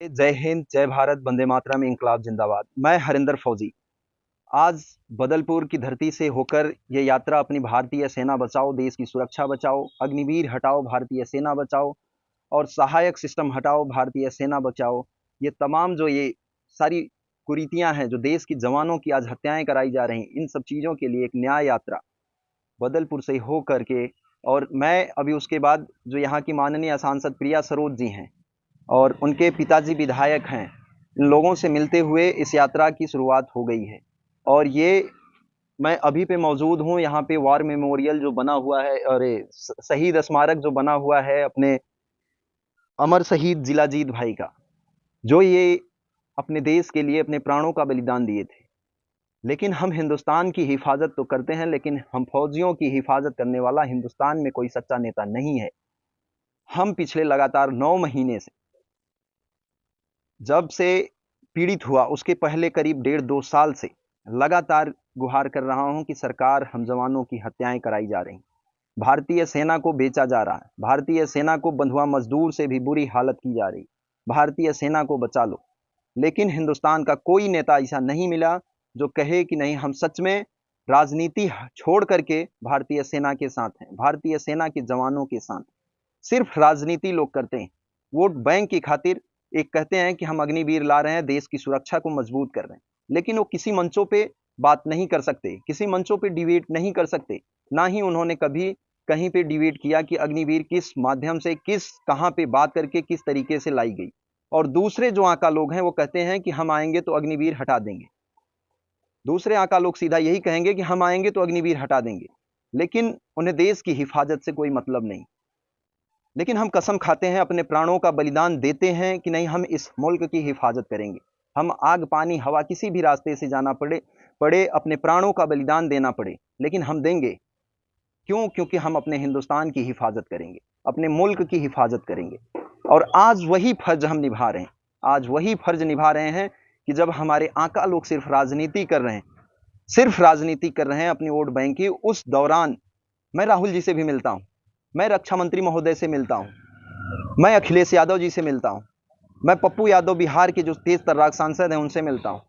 जय हिंद, जय भारत, वंदे मातरम, इंकलाब जिंदाबाद। मैं हरिंदर फौजी आज बदलपुर की धरती से होकर ये यात्रा अपनी भारतीय सेना बचाओ, देश की सुरक्षा बचाओ, अग्निवीर हटाओ, भारतीय सेना बचाओ और सहायक सिस्टम हटाओ, भारतीय सेना बचाओ। ये तमाम जो ये सारी कुरीतियां हैं, जो देश की जवानों की आज हत्याएं कराई जा रही, इन सब चीज़ों के लिए एक न्याय यात्रा बदलपुर से हो करके, और मैं अभी उसके बाद जो यहाँ की माननीय सांसद प्रिया सरोज जी हैं और उनके पिताजी विधायक हैं, इन लोगों से मिलते हुए इस यात्रा की शुरुआत हो गई है। और ये मैं अभी पे मौजूद हूँ यहाँ पे वार मेमोरियल जो बना हुआ है और शहीद स्मारक जो बना हुआ है अपने अमर शहीद जिलाजीत भाई का, जो ये अपने देश के लिए अपने प्राणों का बलिदान दिए थे। लेकिन हम हिंदुस्तान की हिफाजत तो करते हैं, लेकिन हम फौजियों की हिफाजत करने वाला हिंदुस्तान में कोई सच्चा नेता नहीं है। हम पिछले लगातार 9 महीने से, जब से पीड़ित हुआ उसके पहले करीब 1.5-2 साल से लगातार गुहार कर रहा हूं कि सरकार, हम जवानों की हत्याएं कराई जा रही, भारतीय सेना को बेचा जा रहा है, भारतीय सेना को बंधुआ मजदूर से भी बुरी हालत की जा रही, भारतीय सेना को बचा लो। लेकिन हिंदुस्तान का कोई नेता ऐसा नहीं मिला जो कहे कि नहीं, हम सच में राजनीति छोड़ करके भारतीय सेना के साथ हैं, भारतीय सेना के जवानों के साथ। सिर्फ राजनीति लोग करते हैं, वोट बैंक की खातिर। एक कहते हैं कि हम अग्निवीर ला रहे हैं, देश की सुरक्षा को मजबूत कर रहे हैं, लेकिन वो किसी मंचों पे बात नहीं कर सकते, किसी मंचों पे डिबेट नहीं कर सकते। ना ही उन्होंने कभी कहीं पे डिबेट किया कि अग्निवीर किस माध्यम से, किस कहां पे बात करके किस तरीके से लाई गई। और दूसरे जो आका लोग हैं वो कहते हैं कि हम आएंगे तो अग्निवीर हटा देंगे। दूसरे आका लोग सीधा यही कहेंगे कि हम आएंगे तो अग्निवीर हटा देंगे, लेकिन उन्हें देश की हिफाजत से कोई मतलब नहीं। लेकिन हम कसम खाते हैं, अपने प्राणों का बलिदान देते हैं कि नहीं, हम इस मुल्क की हिफाजत करेंगे। हम आग पानी हवा किसी भी रास्ते से जाना पड़े पड़े अपने प्राणों का बलिदान देना पड़े, लेकिन हम देंगे। क्यों? क्योंकि हम अपने हिंदुस्तान की हिफाजत करेंगे, अपने मुल्क की हिफाजत करेंगे। और आज वही फर्ज हम निभा रहे हैं, आज वही फर्ज निभा रहे हैं कि जब हमारे आका लोग सिर्फ राजनीति कर रहे हैं, सिर्फ राजनीति कर रहे हैं अपनी वोट बैंक की, उस दौरान मैं राहुल जी से भी मिलता हूं, मैं रक्षा मंत्री महोदय से मिलता हूं, मैं अखिलेश यादव जी से मिलता हूं, मैं पप्पू यादव बिहार के जो तेज तर्राक सांसद हैं उनसे मिलता हूं।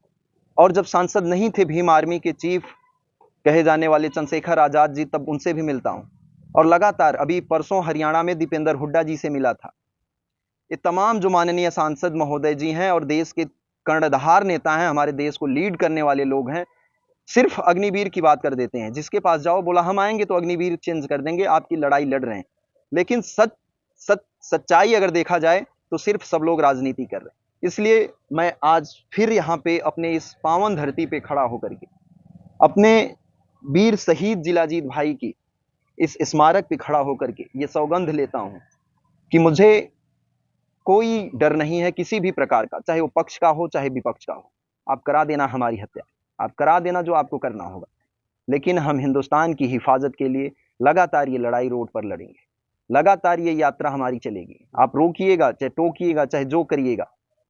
और जब सांसद नहीं थे भीम आर्मी के चीफ कहे जाने वाले चंद्रशेखर आजाद जी, तब उनसे भी मिलता हूं। और लगातार अभी परसों हरियाणा में दीपेंद्र हुड्डा जी से मिला था। ये तमाम जो माननीय सांसद महोदय जी हैं और देश के कर्णधार नेता हैं, हमारे देश को लीड करने वाले लोग हैं, सिर्फ अग्निवीर की बात कर देते हैं। जिसके पास जाओ बोला हम आएंगे तो अग्निवीर चेंज कर देंगे, आपकी लड़ाई लड़ रहे हैं। लेकिन सच्चाई अगर देखा जाए तो सिर्फ सब लोग राजनीति कर रहे हैं। इसलिए मैं आज फिर यहाँ पे अपने इस पावन धरती पे खड़ा होकर के अपने वीर शहीद जिलाजीत भाई की इस स्मारक पे खड़ा होकर के ये सौगंध लेता हूं कि मुझे कोई डर नहीं है किसी भी प्रकार का, चाहे वो पक्ष का हो चाहे विपक्ष का हो। आप करा देना हमारी हत्या, आप करा देना जो आपको करना होगा, लेकिन हम हिंदुस्तान की हिफाजत के लिए लगातार ये लड़ाई रोड पर लड़ेंगे, लगातार ये यात्रा हमारी चलेगी। आप रोकिएगा चाहे टोकिएगा चाहे जो करिएगा,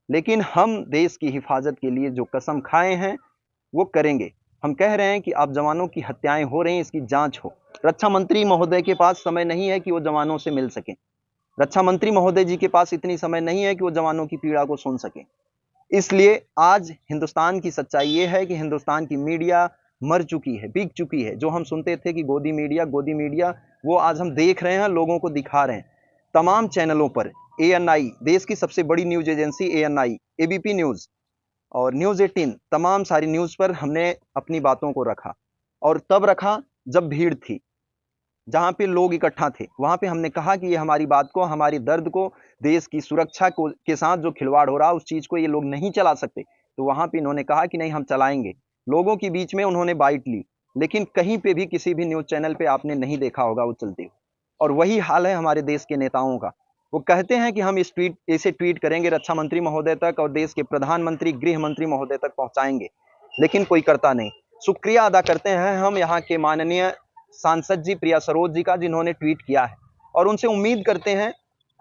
लेकिन हम देश की हिफाजत के लिए जो कसम खाए हैं वो करेंगे। हम कह रहे हैं कि आप जवानों की हत्याएं हो रही हैं, इसकी जांच हो। रक्षा मंत्री महोदय के पास समय नहीं है कि वो जवानों से मिल सकें, रक्षा मंत्री महोदय जी के पास इतनी समय नहीं है कि वो जवानों की पीड़ा को सुन सकें। इसलिए आज हिंदुस्तान की सच्चाई ये है कि हिंदुस्तान की मीडिया मर चुकी है, बिक चुकी है। जो हम सुनते थे कि गोदी मीडिया, वो आज हम देख रहे हैं, लोगों को दिखा रहे हैं तमाम चैनलों पर। एएनआई, देश की सबसे बड़ी news agency ANI, ABP news और न्यूज 18, तमाम सारी न्यूज पर हमने अपनी बातों को रखा। और तब रखा जब भीड़ थी, जहां पे लोग इकट्ठा थे, वहां पे हमने कहा कि ये हमारी बात को, हमारी दर्द को, देश की सुरक्षा को के साथ जो खिलवाड़ हो रहा उस चीज को ये लोग नहीं चला सकते। तो वहां पे इन्होंने कहा कि नहीं, हम चलाएंगे। लोगों के बीच में उन्होंने बाइट ली, लेकिन कहीं पे भी किसी भी न्यूज चैनल पे आपने नहीं देखा होगा वो चलते हुए। और वही हाल है हमारे देश के नेताओं का। वो कहते हैं कि हम इस ट्वीट ऐसे ट्वीट करेंगे रक्षा मंत्री महोदय तक और देश के प्रधानमंत्री गृह मंत्री महोदय तक पहुंचाएंगे, लेकिन कोई करता नहीं। शुक्रिया अदा करते हैं हम यहाँ के माननीय सांसद जी प्रिया सरोज जी का, जिन्होंने ट्वीट किया है, और उनसे उम्मीद करते हैं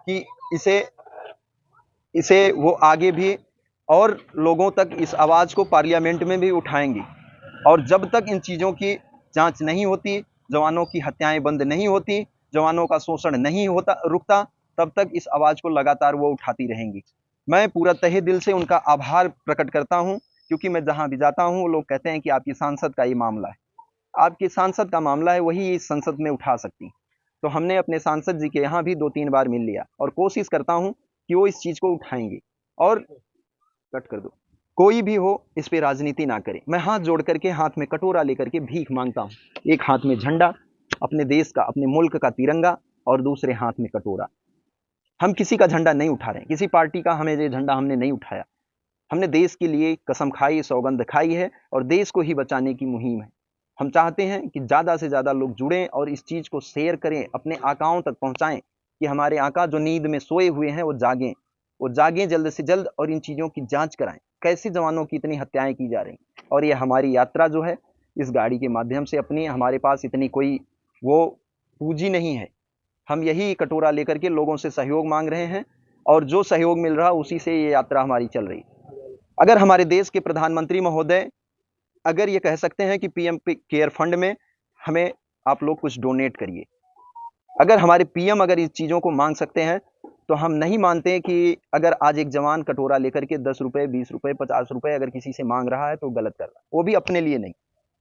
कि इसे इसे वो आगे भी और लोगों तक इस आवाज को पार्लियामेंट में भी उठाएंगी। और जब तक इन चीजों की जांच नहीं होती, जवानों की हत्याएं बंद नहीं होती, जवानों का शोषण नहीं होता रुकता, तब तक इस आवाज को लगातार वो उठाती रहेंगी। मैं पूरा तहे दिल से उनका आभार प्रकट करता हूं, क्योंकि मैं जहां भी जाता हूं वो लोग कहते हैं कि आपकी सांसद का ये मामला है, आपके सांसद का मामला है, वही इस संसद में उठा सकती। तो हमने अपने सांसद जी के यहाँ भी 2-3 बार मिल लिया और कोशिश करता हूं कि वो इस चीज को उठाएंगे। और कट कर दो, कोई भी हो इस पे राजनीति ना करे। मैं हाथ जोड़ करके, हाथ में कटोरा लेकर के भीख मांगता हूं, एक हाथ में झंडा अपने देश का, अपने मुल्क का तिरंगा, और दूसरे हाथ में कटोरा। हम किसी का झंडा नहीं उठा रहे हैं, किसी पार्टी का हमें ये झंडा हमने नहीं उठाया। हमने देश के लिए कसम खाई, सौगंध खाई है और देश को ही बचाने की मुहिम है। हम चाहते हैं कि ज़्यादा से ज़्यादा लोग जुड़ें और इस चीज़ को शेयर करें, अपने आकाओं तक पहुंचाएं कि हमारे आका जो नींद में सोए हुए हैं वो जागें जल्द से जल्द और इन चीज़ों की जांच कराएं। कैसे जवानों की इतनी हत्याएं की जा रही, और ये हमारी यात्रा जो है इस गाड़ी के माध्यम से, अपनी, हमारे पास इतनी कोई वो पूंजी नहीं है। हम यही कटोरा लेकर के लोगों से सहयोग मांग रहे हैं और जो सहयोग मिल रहा उसी से ये यात्रा हमारी चल रही। अगर हमारे देश के प्रधानमंत्री महोदय अगर ये कह सकते हैं कि पीएम केयर फंड में हमें आप लोग कुछ डोनेट करिए, अगर हमारे पीएम अगर इस चीज़ों को मांग सकते हैं, तो हम नहीं मानते कि अगर आज एक जवान कटोरा लेकर के 10 रुपए, 20 रुपए, 50 रुपए अगर किसी से मांग रहा है तो गलत कर रहा है। वो भी अपने लिए नहीं,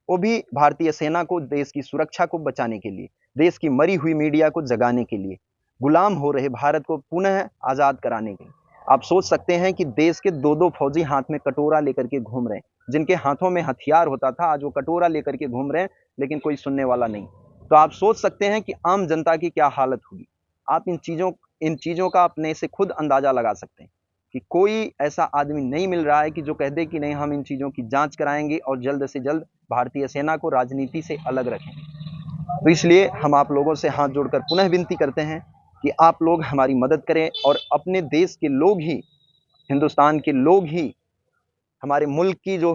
वो भी भारतीय सेना को, देश की सुरक्षा को बचाने के लिए, देश की मरी हुई मीडिया को जगाने के लिए, गुलाम हो रहे भारत को पुनः आज़ाद कराने के लिए। आप सोच सकते हैं कि देश के 2-2 फौजी हाथ में कटोरा लेकर के घूम रहे हैं, जिनके हाथों में हथियार होता था, आज वो कटोरा लेकर के घूम रहे हैं, लेकिन कोई सुनने वाला नहीं। तो आप सोच सकते हैं कि आम जनता की क्या हालत होगी। आप इन चीज़ों का अपने से खुद अंदाज़ा लगा सकते हैं कि कोई ऐसा आदमी नहीं मिल रहा है कि जो कह दे कि नहीं, हम इन चीज़ों की जांच कराएंगे और जल्द से जल्द भारतीय सेना को राजनीति से अलग रखें। तो इसलिए हम आप लोगों से हाथ जोड़कर पुनः विनती करते हैं कि आप लोग हमारी मदद करें और अपने देश के लोग ही, हिंदुस्तान के लोग ही, हमारे मुल्क की जो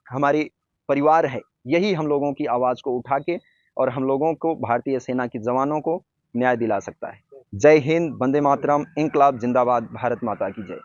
हमारी परिवार है, यही हम लोगों की आवाज़ को उठा के और हम लोगों को, भारतीय सेना के जवानों को न्याय दिला सकता है। जय हिंद, वंदे मातरम, इंकलाब जिंदाबाद, भारत माता की जय।